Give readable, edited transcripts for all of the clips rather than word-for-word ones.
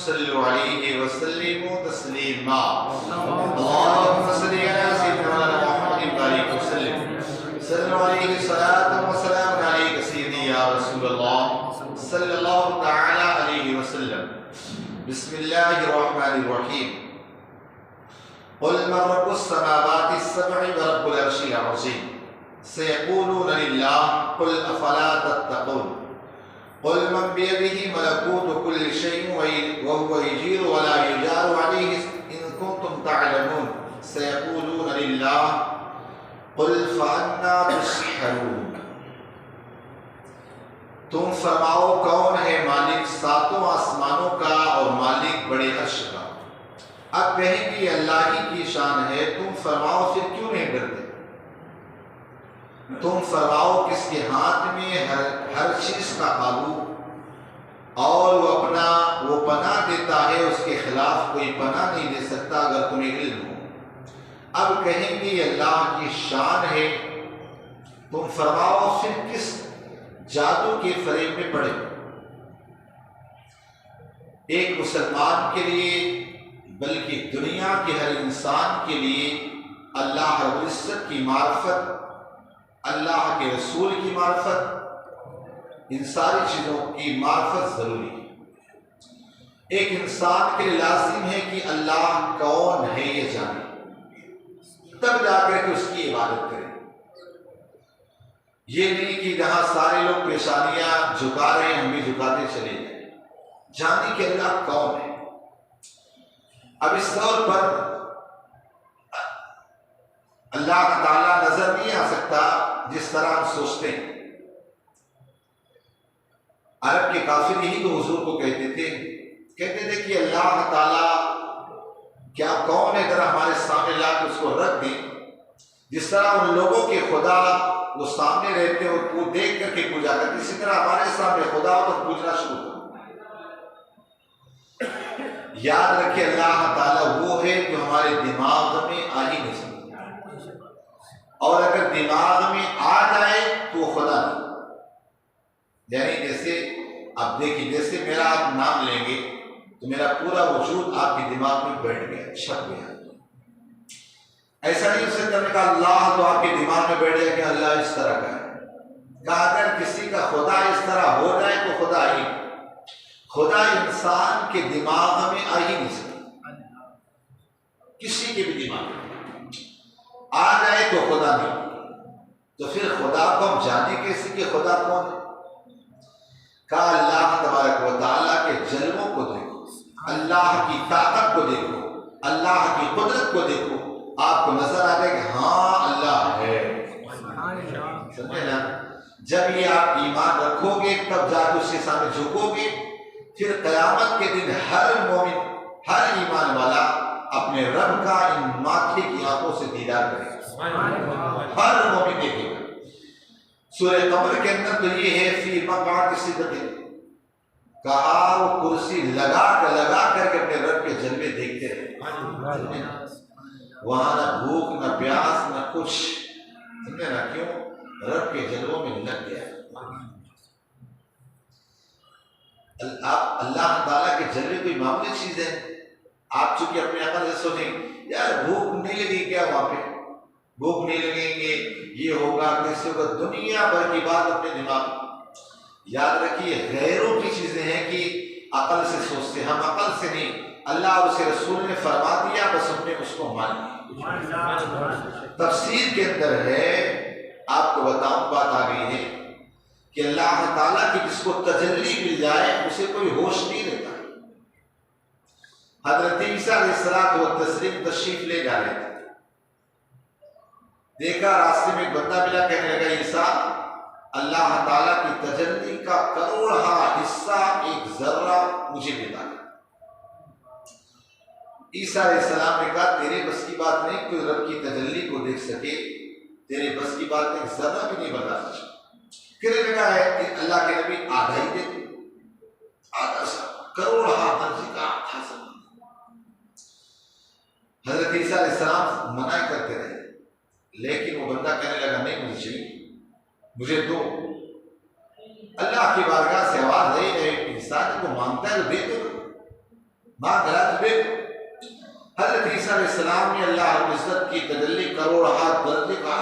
صلوا علیہ وسلموا تسلیما اللهم صل علی سیدنا محمد وآلہ وسلم صلوا علیہ صلاۃ و سلام علیک سیدی یا رسول اللہ صلی اللہ تعالی علیہ وسلم بسم اللہ الرحمن الرحیم قل من رب السماوات السبع ورب العرش العظیم سيقولون لله قل افلا تتقون قل من بيده ملكوت كل شيء وهو يجير ولا يجار عليه ان كنتم تعلمون سيقولون لله قل فأنا تسحرون تم فرماؤ کون ہے مالک ساتوں آسمانوں کا اور مالک بڑے عرش کا؟ اب کہیں کہ اللہ ہی کی شان ہے، تم فرماؤ پھر کیوں نہیں ڈرتے؟ تم فرماؤ کس کے ہاتھ میں ہر چیز کا قابو اور وہ پناہ دیتا ہے، اس کے خلاف کوئی پناہ نہیں دے سکتا اگر تمہیں علم ہو۔ اب کہیں گے اللہ کی شان ہے، تم فرماؤ پھر کس جادو کے فریب میں پڑے؟ ایک مسلمان کے لیے بلکہ دنیا کے ہر انسان کے لیے اللہ رب العزت کی معرفت، اللہ کے رسول کی معرفت، ان ساری چیزوں کی معرفت ضروری ہے۔ ایک انسان کے لیے لازم ہے کہ اللہ کون ہے یہ جانے، تب جا کر کے اس کی عبادت کرے۔ یہ نہیں کہ جہاں سارے لوگ پیشانیاں جھکا رہے ہیں ہم بھی جھکاتے چلے جائیں، جانے کہ اللہ کون ہے۔ اب اس طور پر اللہ تعالیٰ نظر نہیں آ سکتا جس طرح ہم سوچتے ہیں۔ عرب کے کافر یہی تو حضور کو کہتے تھے کہ اللہ تعالیٰ کیا کون ہے، ذرا ہمارے سامنے لا کے اس کو رکھ دیں۔ جس طرح ان لوگوں کے خدا وہ سامنے رہتے اور وہ دیکھ کر کے پوجا کرتے، اسی طرح ہمارے سامنے خدا ہو تو پوجنا شروع کرو۔ یاد رکھے اللہ تعالیٰ وہ ہے جو ہمارے دماغ میں آ ہی نہیں سکتا، اور اگر دماغ میں آ جائے تو وہ خدا نہیں۔ یعنی جیسے آپ دیکھیں، جیسے میرا آپ نام لیں گے تو میرا پورا وجود آپ کے دماغ میں بیٹھ گیا، چھپ گیا۔ ایسا نہیں ہو سکتا میں کہا اللہ تو آپ کے دماغ میں بیٹھ گیا کہ اللہ اس طرح کا ہے۔ کہا اگر کسی کا خدا اس طرح ہو جائے تو خدا ہی، خدا انسان کے دماغ میں آ ہی نہیں سکتا، کسی کے بھی دماغ میں آ جائے تو خدا نہیں۔ تو پھر خدا کو ہم جانے کیسے کہ خدا کون ہے؟ کہا اللہ تبارک و تعالیٰ کے جلووں کو دیکھو، اللہ کی طاقت کو دیکھو، اللہ کی قدرت کو دیکھو، آپ کو نظر آ جائے کہ ہاں اللہ ہے۔ سمجھے نا؟ جب یہ آپ ایمان رکھو گے تب جا کے اس کے سامنے جھکو گے، پھر قیامت کے دن ہر مومن، ہر ایمان والا اپنے رب کا ان ماتھے کی آنکھوں سے دیدار کرے گا، ہر مومن دیکھے گا۔ سورہ قمر کے اندر تو یہ ہے فی مقعد صدق، کہا وہ کرسی لگا کر کے اپنے رب کے جلوے دیکھتے رہے، وہاں نہ بھوک نہ پیاس نہ کچھ، سمجھے نا؟ کیوں؟ رب کے جلووں میں لگ گیا۔ اللہ تعالیٰ کے جلوے کوئی معمولی چیز ہے؟ آپ چونکہ اپنے عقل سے سوچیں یار بھوک نہیں لگی کیا، وہاں پہ بھوک نہیں لگیں گے، یہ ہوگا کیسے ہوگا، دنیا بھر کی بات اپنے دماغ میں۔ یاد رکھیے غیروں کی چیزیں ہیں کہ عقل سے سوچتے، ہم عقل سے نہیں، اللہ اور اس کے رسول نے فرما دیا بس ہم نے اس کو مان لیا۔ تفسیر کے اندر ہے، آپ کو بتاؤں بات آ گئی ہے کہ اللہ تعالیٰ کی جس کو تجلی مل جائے اسے کوئی ہوش نہیں رہتا۔ حضرت عیسیٰ علیہ السلام و تسلیم تشریف لے جا رہے تھے، دیکھا راستے میں ایک بندہ ملا، کہنے لگا عیسیٰ اللہ تعالیٰ کی تجلی کا کروڑہا حصہ ایک ذرہ مجھے ملا۔ عیسیٰ علیہ السلام نے کہا تیرے بس کی بات نہیں کوئی رب کی تجلی کو دیکھ سکے، تیرے بس کی بات نہیں، ذرہ بھی نہیں بتا سکتا۔ کہنے لگا ہے کہ اللہ کے نبی آدھا ہی دیتے، آدھا سا کروڑہا درجے کا آدھا سا۔ حضرت عیسیٰ علیہ السلام منع کرتے رہے، لیکن وہ بندہ کہنے لگا نہیں مجھے چاہیے، مجھے دو۔ اللہ کی بارگاہ سے آواز آئی، اے انسان کو مانگتا ہے تو دے دو۔ مانگ رہا تھے حضرت عیسیٰ علیہ السلام نے اللہ رب العزت کی تجلی کروڑ ہاتھ درجے کا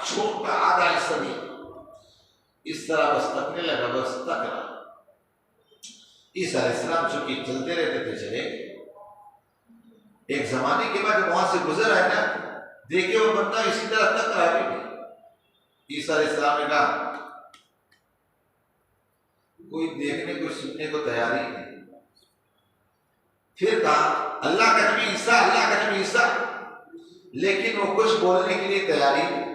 چھوٹا آدھا حصہ دیا، اس طرح بس تکنے لگا، بس تک رہا۔ عیسیٰ علیہ السلام چونکہ چلتے رہتے تھے چلے، ایک زمانے کے بعد وہاں سے گزر آئے نا، دیکھے وہ بندہ اسی طرح تک رہا بھی نہیں۔ عیسیٰ علیہ السلام نے کہا کوئی دیکھنے کوئی سننے کو تیار ہی نہیں۔ پھر کہا اللہ کا نبی عیسیٰ، اللہ کا نبی عیسیٰ، لیکن وہ کچھ بولنے کے لیے تیاری نہیں۔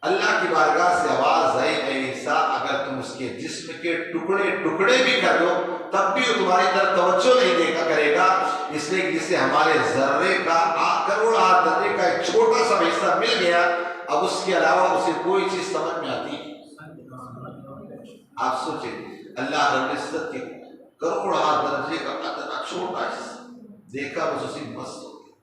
اللہ کی بارگاہ سے آواز آئی، اے عیسیٰ اگر تم اس کے جسم کے ٹکڑے ٹکڑے بھی کر دو تب بھی وہ تمہاری طرف توجہ نہیں دیکھا کرے گا، اس لیے جسے ہمارے ذرے کا کروڑ ہاتھ ذرے کا ایک چھوٹا سا حصہ مل گیا، اب اس کے علاوہ اسے کوئی چیز سمجھ میں آتی ہے۔ آپ سوچیں اللہ رب العزت کے کروڑ ہاتھ درجے کا اتنا چھوٹا حصہ دیکھا، بس اسی مست ہو گیا۔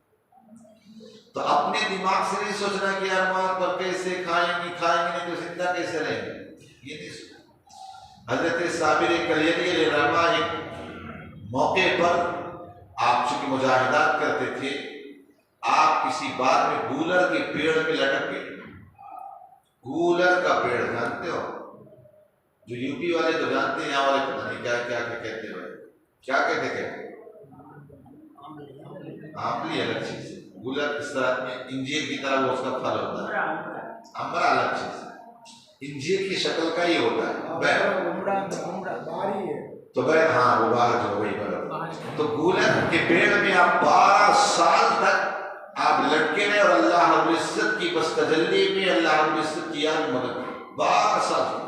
تو اپنے دماغ سے نہیں سوچنا کہ یار ماں پر کیسے کھائیں گے نہیں تو زندہ کیسے رہیں گے، یہ نہیں سوچنا۔ حضرت صابر کلیلی علیہ الرحمہ ایک موقع پر آپ چونکہ مجاہدات کرتے تھے، آپ کسی بات میں گولر کے پیڑ میں لٹک گئے۔ گولر کا پیڑ جانتے ہو، جو یو پی والے تو جانتے ہیں، یہاں والے پتہ نہیں کیا کیا کہتے ہوئے، کیا کہتے آملی الگ چیز ہے، گولر اس طرح میں انجیر کی طرح وہ اس کا پھل ہوتا ہے، امرا الگ چیز ہے، انجیر کی شکل کا ہی ہوتا ہے، تو بہر ہاں وہ باہر جو وہی برف۔ تو گولر کے پیڑ میں آپ 12 سال تک آپ لٹکے رہے اور اللہ رب العزت کی بس تجلی میں اللہ رب العزت کی یاد مدد 12 سال۔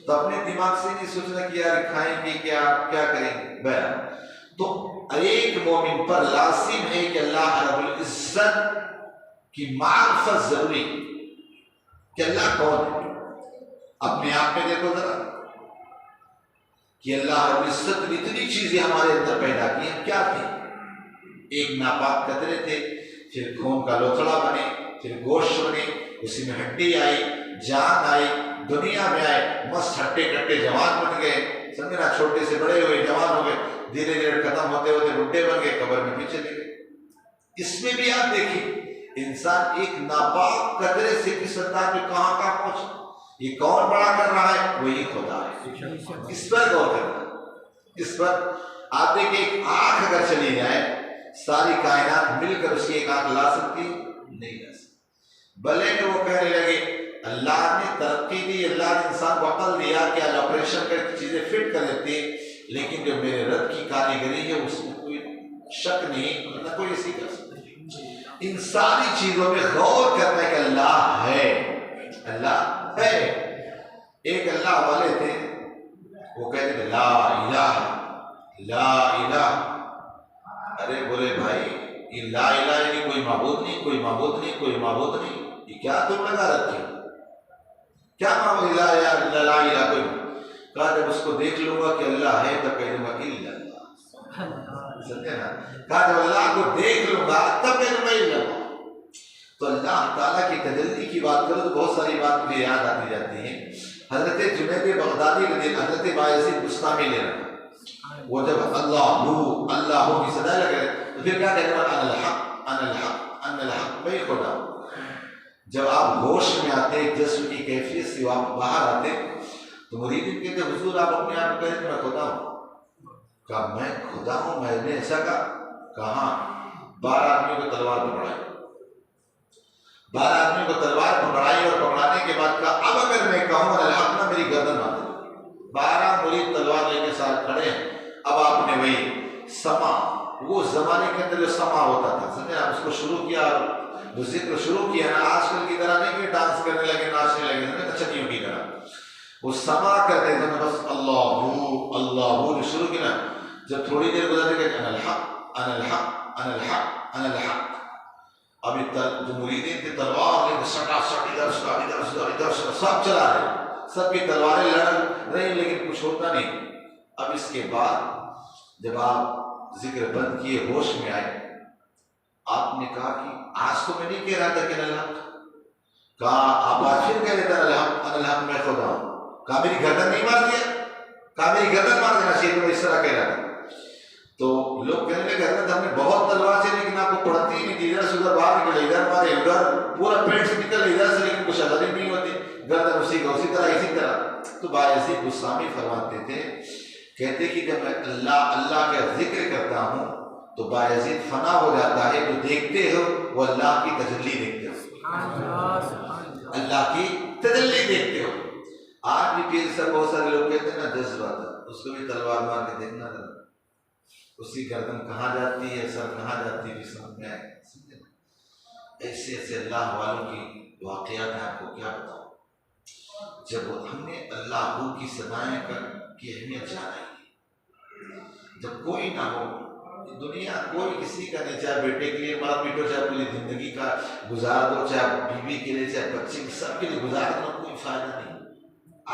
تو اپنے دماغ سے نہیں سوچنا کہ یار کھائیں گے کیا کریں گے، بہر تو ایک مومن پر لازم ہے کہ اللہ رب العزت کی معرفت ضروری کہ اللہ کون ہے۔ اپنے آپ میں دیکھو ذرا کہ اللہ رب العزت نے اتنی چیزیں ہمارے اندر پیدا کی ہیں، کیا تھی؟ ایک ناپاک قطرے تھے، پھر خون کا لوتھڑا بنے، پھر گوشت بنے، اسی میں ہڈی آئی، جان آئی، دنیا میں آئے، مست ہٹے کٹے جوان بن گئے، سمجھنا چھوٹے سے بڑے ہوئے، جوان ہو گئے، دھیرے دھیرے ختم ہوتے ہوتے بڈھے بن گئے، قبر میں بھی چلے گئے۔ اس میں بھی آپ دیکھیں انسان ایک ناپاک قطرے سے کس انداز میں کہاں پہنچا، یہ کون بڑا کر رہا ہے؟ وہی خدا ہے۔ اس پر غور کرنا، اس پر آپ دیکھیں ایک آنکھ اگر چلی جائے ساری کائنات مل کر اس کی ایک آنکھ لا سکتی نہیں لا سکتی۔ بھلے کہ وہ کہنے لگے اللہ نے ترقی دی، اللہ نے انسان کو عقل دیا کہ آج آپریشن کر کے چیزیں فٹ کر دیتی، لیکن جو میرے رب کی کاریگری ہے اس میں کوئی شک نہیں، نہ کوئی اسی کر سکتا۔ ان ساری چیزوں میں غور کرنا کہ اللہ ہے، اللہ ہے۔ ایک اللہ والے تھے، وہ کہتے تھے لا الہ لا الہ۔ ارے بولے بھائی یہ لا الہ یعنی کوئی معبود نہیں، کوئی معبود نہیں، کوئی معبود نہیں، یہ کیا تم لگا رکھے، کیا معبود لا الہ کوئی؟ کہا جب اس کو دیکھ لوں گا کہ اللہ ہے تب کہہ دوں گا الا اللہ، سمجھے نا؟ کہا جب اللہ کو دیکھ لوں گا تب کہہ دوں گا الا اللہ۔ تو اللہ تعالیٰ کی تجلی کی بات کرو تو بہت ساری بات مجھے یاد آتی جاتی ہیں۔ حضرت جنید بغدادی کے حضرت بایزید بستامی لے رہا، وہ جب اللہ کی صدا لگے تو پھر کیا کہتے ہیں انا الحق انا الحق انا الحق، میں خدا۔ جب آپ ہوش میں آتے جسم کی کیفیت سے آپ باہر آتے تو مریدین کہتے حضور آپ اپنے آپ کو کہتے میں خدا ہوں۔ کہا میں خدا ہوں؟ میں نے ایسا کہا 12 آدمیوں کو تلوار پکڑائی، 12 آدمیوں کو تلوار پکڑائی اور پکڑانے کے بعد کہا اب اگر میں کہوں الحق نہ میری گردن مار دے۔ 12 مرید تلوار لے کے ساتھ کھڑے ہیں۔ اب آپ نے وہی سما، وہ زمانے کے اندر جو سما ہوتا تھا سمجھے آپ، اس کو شروع کیا، جو ذکر شروع کیا نا، آج کل کی طرح نہیں کہ ڈانس کرنے لگے ناچنے لگے نچنیوں کی طرح، وہ سما کرتے تھے نا، بس اللہ اللہ جو شروع کی نا، جب تھوڑی دیر گزرتے کہ انا الحق انا الحق انا الحق انا الحق۔ اب جو مریدین تھے تلوار لے کے سٹا سٹ ادھر سب چلا رہے، سب کی تلواریں لڑ رہی لیکن کچھ ہوتا نہیں۔ اب اس کے بعد جب آپ ذکر بند کیے ہوش میں آئے، آپ نے کہا کہ آج تو میں نہیں کہہ رہا تھا کہ الحق، کہا آپ آج پھر کہہ رہے تھے الحق میں خدا ہوں۔ کہا میری گردن نہیں مار دیا، کہا میری گردن مار دینا چاہیے تو میں اس طرح کہہ رہا تھا۔ تو لوگ کہتے کہ جب میں اللہ کا ذکر کرتا ہوں تو باعزید فنا ہو جاتا ہے، جو دیکھتے ہو وہ اللہ کی تجلی دیکھتے ہو، اللہ کی تجلی دیکھتے ہو۔ آج بھی پیر صاحب بہت سارے لوگ کہتے ہیں نا جذبات، اس کو بھی تلوار مار کے دیکھنا تھا، اس کی گردن کہاں جاتی ہے، سر کہاں جاتی ہے، سمجھ میں آئے۔ ایسے ایسے اللہ والوں کی واقعات ہیں، آپ کو کیا بتاؤں۔ جب ہم نے اللہ کی صدائیں کی اہمیت جانا ہے، جب کوئی نہ ہو دنیا، کوئی کسی کا نہیں، چاہے بیٹے کے لیے مار پیٹو، چاہے پوری زندگی کا گزار دو، چاہے بیوی کے لیے، چاہے بچے، سب کے لیے گزار دو، کوئی فائدہ نہیں۔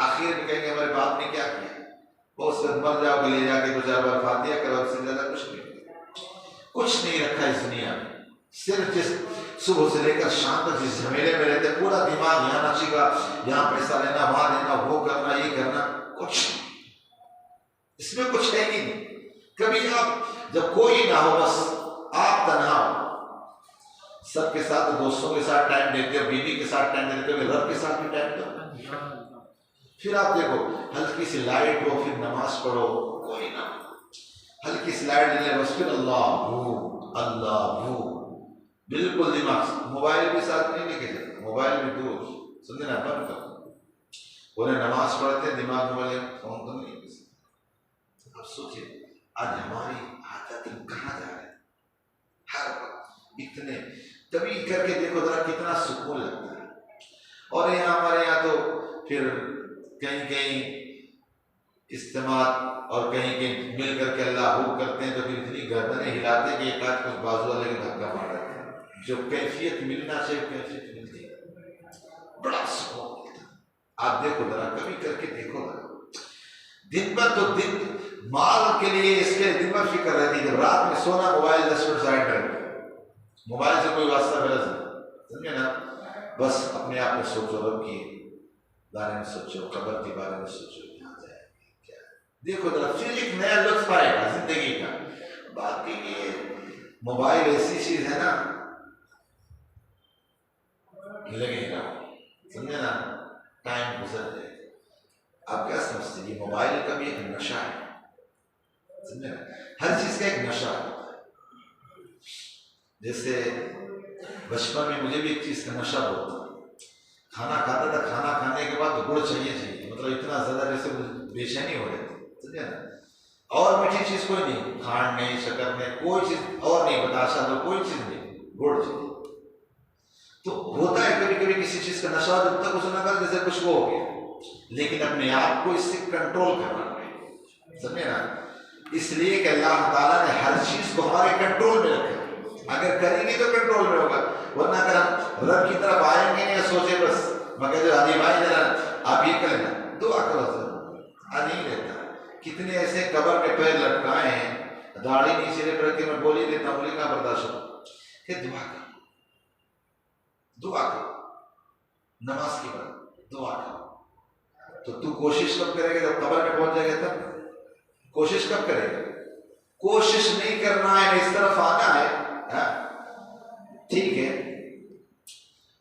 آخر میں کہیں گے ہمارے باپ نے کیا کیا، وہ اس وقت مر جاؤ گے، لے جا کے دو چار بار فاتحہ کرو، اس سے زیادہ کچھ نہیں رکھا اس دنیا میں۔ صرف جس صبح سے لے کر شام تک جس جھمیلے میں رہتے، پورا دماغ یہاں نچے گا، یہاں پیسہ لینا، وہاں لینا، وہ کرنا، یہ کرنا، کچھ اس میں کچھ ہے ہی نہیں۔ کبھی آپ جب کوئی نہ ہو، بس آپ تنہا ہو، سب کے ساتھ، دوستوں کے ساتھ ٹائم دیتے ہو، بیوی کے ساتھ ٹائم دیتے ہو، رب کے ساتھ بھی ٹائم دو، پھر آپ دیکھو ہلکی سی لائٹ ہو، پھر نماز پڑھو، کوئی نہ ہو، ہلکی سی لائٹ لے بس، پھر اللہ بالکل دماغ، موبائل بھی ساتھ نہیں لے کے جاتا، موبائل بھی دور، سمجھے نا، بند کرو۔ انہیں نماز پڑھتے دماغ موبائل، فون تو نہیں کسی۔ اب سوچئے آج ہماری عادت کہاں جا رہے ہیں، ہر وقت اتنے، کبھی کر کے دیکھو ذرا کتنا سکون لگتا ہے۔ اور یہاں ہمارے یہاں تو پھر کہیں اجتماع اور کہیں مل کر کے اللہ ہو کرتے ہیں، تو پھر اتنی گردنیں ہلاتے کہ ایک آدھ کچھ بازو والے کے دھکا مار دیتے ہیں۔ جو کیفیت ملنا چاہیے کیفیت ملتی ہے، بڑا سکون ملتا ہے۔ آپ دیکھو ذرا، کبھی کر کے دیکھو ذرا، دن بھر تو دن مال کے لیے اس کے دن بھر فکر رہتی ہے، جب رات میں سونا موبائل 10 منٹ سائڈ کر کے، موبائل سے کوئی واسطہ غرض نہیں، سمجھے نا، بس اپنے آپ میں سوچو، رب کی بارے میں سوچو، قبر کے بارے میں سوچو، یہاں جائے کیا، دیکھو ذرا، پھر ایک نیا لطف آئے گا زندگی کا۔ باقی یہ موبائل ایسی چیز ہے نا، لگے گا، سمجھے نا، ٹائم گزر جائے گا۔ آپ کیا سمجھتے ہیں، یہ موبائل کا بھی ایک نشہ ہے، سمجھے نا، ہر چیز کا ایک نشہ ہوتا ہے۔ جیسے بچپن میں مجھے بھی ایک چیز کا نشہ بہت تھا، کھانا کھاتا تھا، کھانا کھانے کے بعد گڑ چاہیے، مطلب اتنا زیادہ جیسے بے چینی ہو رہی تھی، سمجھے نا، اور میٹھی چیز کوئی نہیں، کھانڈ نہیں، شکر نہیں، کوئی چیز اور نہیں، بتاشا تو کوئی چیز نہیں، گڑ چاہیے۔ تو ہوتا ہے کبھی کبھی کسی چیز کا نشہ، جب تک اسے نہ کر جیسے کچھ وہ ہو گیا، لیکن اپنے آپ کو اس سے کنٹرول کرنا ہے، سمجھے نا، اس لیے کہ اللہ تعالیٰ نے ہر چیز کو ہمارے کنٹرول میں رکھا، اگر کریں گے تو کنٹرول میں ہوگا، ورنہ اگر ہم رب کی طرف آئیں گے نہیں، سوچے بس مگر جو حاجی بھائی ذرا آپ یہ کریں، دعا کرو ذرا، نہیں رہتا۔ کتنے ایسے قبر کے پیر لٹکائے ہیں، داڑھی نیچے رکھ رکھ کے میں بول ہی دیتا ہوں، کا برداشت ہو کہ دعا کرو، دعا کرو، نماز کی بات دعا کرو۔ تو کوشش کب کرے گا، جب قبر میں پہنچ جائے گا تب کوشش کب کرے گا؟ کوشش نہیں کرنا ہے، اس طرف آنا ہے، ٹھیک ہے۔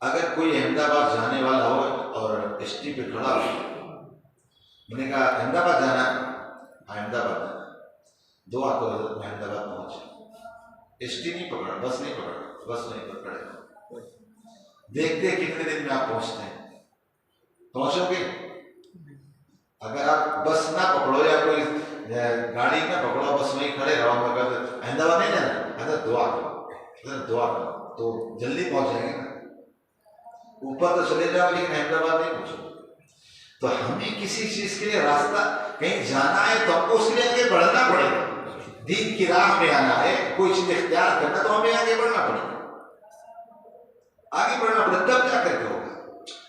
اگر کوئی احمد آباد جانے والا ہو اور ایس ٹی پہ کھڑا ہو، میں نے کہا احمد آباد جانا ہے، احمد آباد جانا ہے، دعا کرو حضرت میں احمد آباد پہنچے، ایس ٹی نہیں پکڑا، بس نہیں پکڑا، بس نہیں پکڑے، دیکھتے کتنے دن میں آپ پہنچتے ہیں، پہنچو گے؟ اگر آپ بس نہ پکڑو یا کوئی گاڑی نہ پکڑو، بس وہیں کھڑے رہو، مگر احمد آباد نہیں جانا، حضرت دعا کرو، حضرت دعا کرو، تو جلدی پہنچ جائیں گے نا، اوپر تو چلے جاؤ لیکن احمد آباد نہیں پہنچو۔ تو ہمیں کسی چیز کے لیے راستہ کہیں جانا ہے تو ہم کو اس کے لیے آگے بڑھنا پڑے گا، دین کی راہ میں آنا ہے، کوئی چیز اختیار کرنا تو ہمیں آگے بڑھنا پڑے گا، آگے بڑھنا پڑے تب جا کر کے ہوگا۔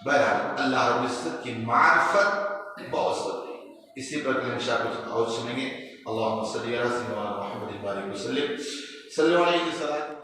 بہرحال اللہ رب العزت کی معرفت بہت ضروری ہے، اسی پر انشاءاللہ کچھ اور سنیں گے۔ اللہم صلی علی سیدنا محمد وعلی آلہ وسلم، صلی اللہ علیہ وسلم۔